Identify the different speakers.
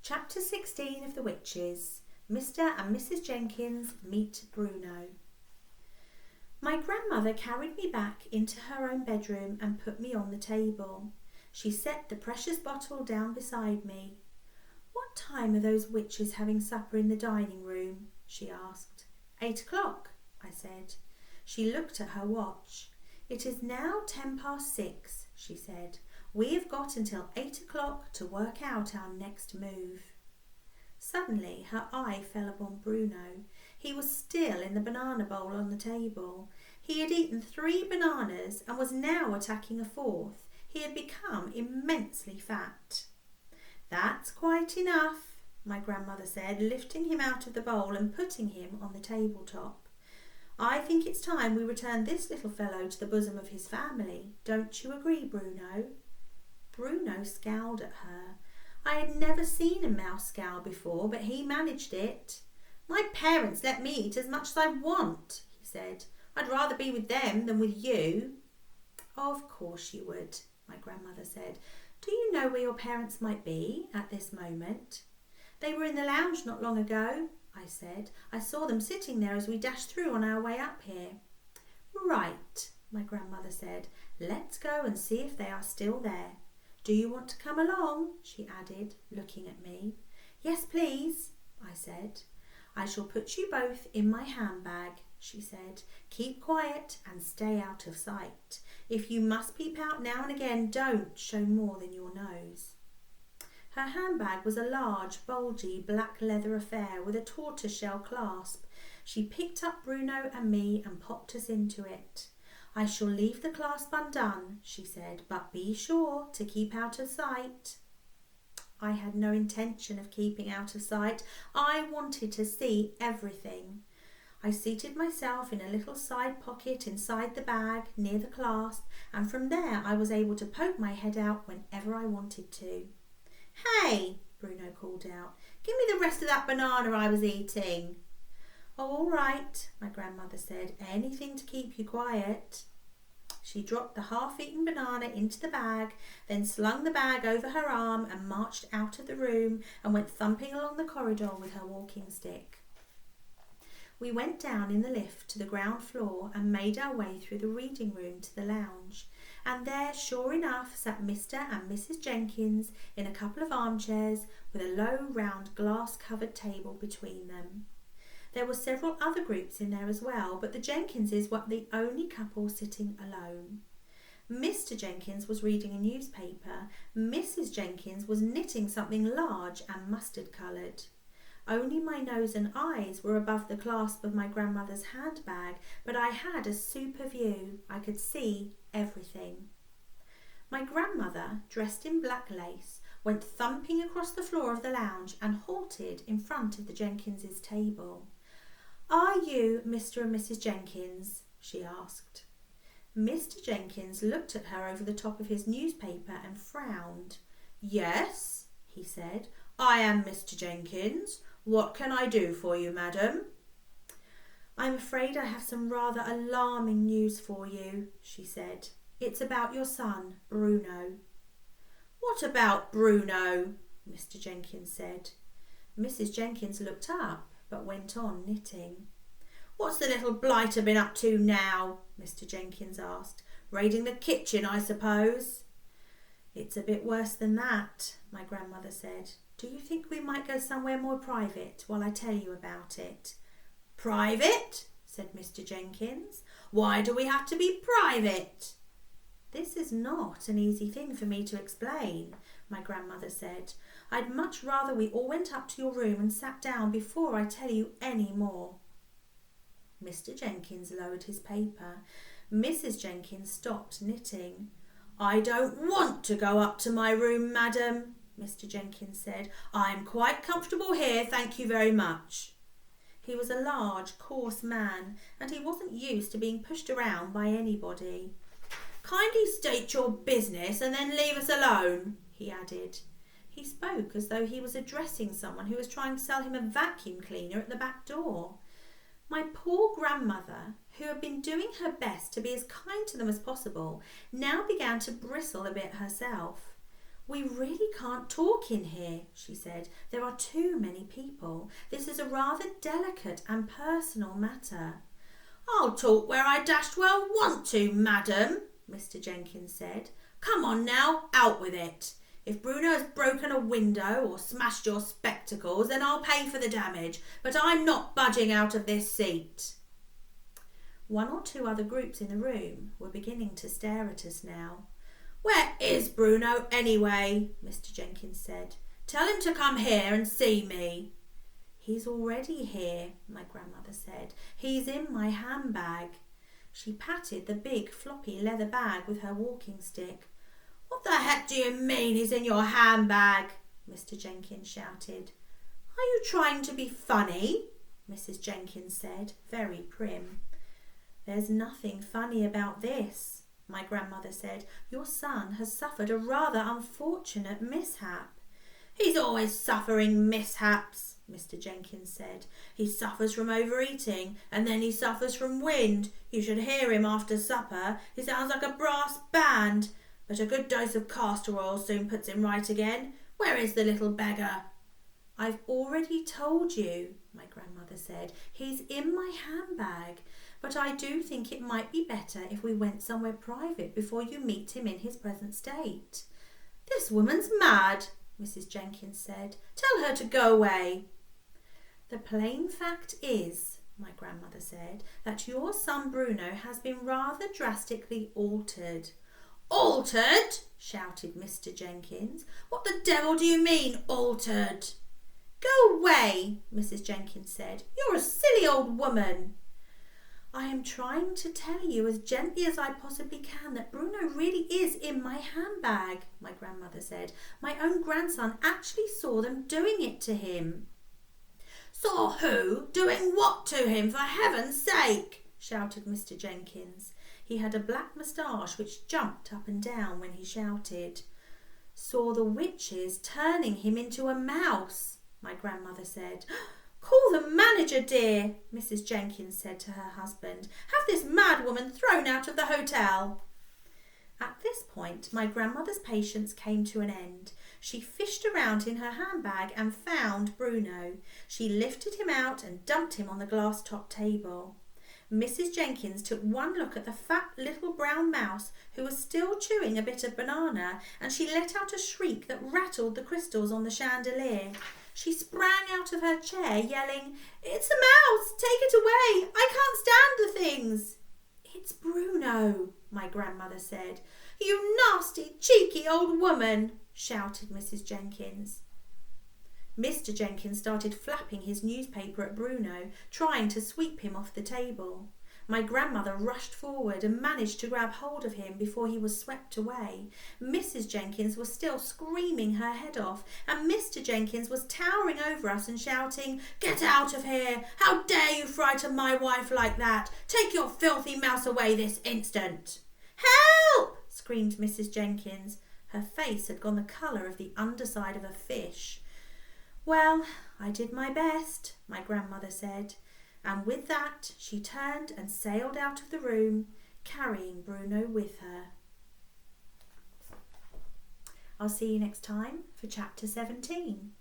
Speaker 1: Chapter 16 of The Witches. Mr. and Mrs. Jenkins meet Bruno. My grandmother carried me back into her own bedroom and put me on the table. She set the precious bottle down beside me. "What time are those witches having supper in the dining room?" she asked. 8 o'clock, I said. She looked at her watch. "It is now 6:10, she said. "We have got until 8 o'clock to work out our next move." Suddenly her eye fell upon Bruno. He was still in the banana bowl on the table. He had eaten 3 bananas and was now attacking a 4th. He had become immensely fat. "That's quite enough," my grandmother said, lifting him out of the bowl and putting him on the tabletop. "I think it's time we returned this little fellow to the bosom of his family. Don't you agree, Bruno?" Bruno scowled at her. I had never seen a mouse scowl before, but he managed it. "My parents let me eat as much as I want," he said. "I'd rather be with them than with you." "Of course you would," my grandmother said. "Do you know where your parents might be at this moment?" "They were in the lounge not long ago," I said. "I saw them sitting there as we dashed through on our way up here." "Right," my grandmother said. "Let's go and see if they are still there. Do you want to come along?" she added, looking at me. "Yes, please," I said. "I shall put you both in my handbag," she said. "Keep quiet and stay out of sight. If you must peep out now and again, don't show more than your nose." Her handbag was a large, bulgy, black leather affair with a tortoiseshell clasp. She picked up Bruno and me and popped us into it. "I shall leave the clasp undone," she said, "but be sure to keep out of sight." I had no intention of keeping out of sight. I wanted to see everything. I seated myself in a little side pocket inside the bag near the clasp, and from there I was able to poke my head out whenever I wanted to. "Hey!" Bruno called out. "Give me the rest of that banana I was eating." "Oh, all right," my grandmother said. "Anything to keep you quiet." She dropped the half-eaten banana into the bag, then slung the bag over her arm and marched out of the room and went thumping along the corridor with her walking stick. We went down in the lift to the ground floor and made our way through the reading room to the lounge. And there, sure enough, sat Mr. and Mrs. Jenkins in a couple of armchairs with a low, round, glass-covered table between them. There were several other groups in there as well, but the Jenkinses were the only couple sitting alone. Mr. Jenkins was reading a newspaper. Mrs. Jenkins was knitting something large and mustard-coloured. Only my nose and eyes were above the clasp of my grandmother's handbag, but I had a super view. I could see everything. My grandmother, dressed in black lace, went thumping across the floor of the lounge and halted in front of the Jenkinses' table. "Are you Mr. and Mrs. Jenkins?" she asked. Mr. Jenkins looked at her over the top of his newspaper and frowned. "Yes," he said, "I am Mr. Jenkins. What can I do for you, madam?" "I'm afraid I have some rather alarming news for you," she said. "It's about your son, Bruno." "What about Bruno?" Mr. Jenkins said. Mrs. Jenkins looked up but went on knitting. "What's the little blighter been up to now?" Mr. Jenkins asked. "Raiding the kitchen, I suppose?" "It's a bit worse than that," my grandmother said. "Do you think we might go somewhere more private while I tell you about it?" "Private?" said Mr. Jenkins. "Why do we have to be private?" "This is not an easy thing for me to explain," my grandmother said. "I'd much rather we all went up to your room and sat down before I tell you any more." Mr. Jenkins lowered his paper. Mrs. Jenkins stopped knitting. "I don't want to go up to my room, madam," Mr. Jenkins said. "I'm quite comfortable here, thank you very much." He was a large, coarse man, and he wasn't used to being pushed around by anybody. "Kindly state your business and then leave us alone," he added. He spoke as though he was addressing someone who was trying to sell him a vacuum cleaner at the back door. My poor grandmother, who had been doing her best to be as kind to them as possible, now began to bristle a bit herself. "We really can't talk in here," she said. "There are too many people. This is a rather delicate and personal matter." "I'll talk where I dashed well want to, madam," Mr. Jenkins said. "Come on now, out with it. If Bruno has broken a window or smashed your spectacles, then I'll pay for the damage, but I'm not budging out of this seat." One or two other groups in the room were beginning to stare at us now. "Where is Bruno anyway?" Mr. Jenkins said. "Tell him to come here and see me." "He's already here," my grandmother said. "He's in my handbag." She patted the big floppy leather bag with her walking stick. "What the heck do you mean he's in your handbag?" Mr. Jenkins shouted. "Are you trying to be funny?" Mrs. Jenkins said, very prim. "There's nothing funny about this," my grandmother said. "Your son has suffered a rather unfortunate mishap." "He's always suffering mishaps," Mr. Jenkins said. "He suffers from overeating, and then he suffers from wind. You should hear him after supper. He sounds like a brass band. But a good dose of castor oil soon puts him right again. Where is the little beggar?" "I've already told you," my grandmother said. "He's in my handbag. But I do think it might be better if we went somewhere private before you meet him in his present state." "This woman's mad," Mrs. Jenkins said. "Tell her to go away." "The plain fact is," my grandmother said, "that your son Bruno has been rather drastically altered." "Altered?" shouted Mr. Jenkins. "What the devil do you mean, altered?" "Go away," Mrs. Jenkins said. "You're a silly old woman." "I am trying to tell you as gently as I possibly can that Bruno really is in my handbag," my grandmother said. "My own grandson actually saw them doing it to him." "Saw who? Doing what to him, for heaven's sake?" shouted Mr. Jenkins. He had a black moustache which jumped up and down when he shouted. "Saw the witches turning him into a mouse," my grandmother said. "Call the manager, dear," Mrs. Jenkins said to her husband. "Have this mad woman thrown out of the hotel." At this point, my grandmother's patience came to an end. She fished around in her handbag and found Bruno. She lifted him out and dumped him on the glass-topped table. Mrs. Jenkins took one look at the fat little brown mouse who was still chewing a bit of banana, and she let out a shriek that rattled the crystals on the chandelier. She sprang out of her chair, yelling, "It's a mouse! Take it away! I can't stand the things!" "It's Bruno," my grandmother said. "You nasty, cheeky old woman!" shouted Mrs. Jenkins. Mr. Jenkins started flapping his newspaper at Bruno, trying to sweep him off the table. My grandmother rushed forward and managed to grab hold of him before he was swept away. Mrs. Jenkins was still screaming her head off, and Mr. Jenkins was towering over us and shouting, "Get out of here! How dare you frighten my wife like that? Take your filthy mouse away this instant!" "Help!" screamed Mrs. Jenkins. Her face had gone the colour of the underside of a fish. "Well, I did my best," my grandmother said, and with that she turned and sailed out of the room, carrying Bruno with her. I'll see you next time for Chapter 17.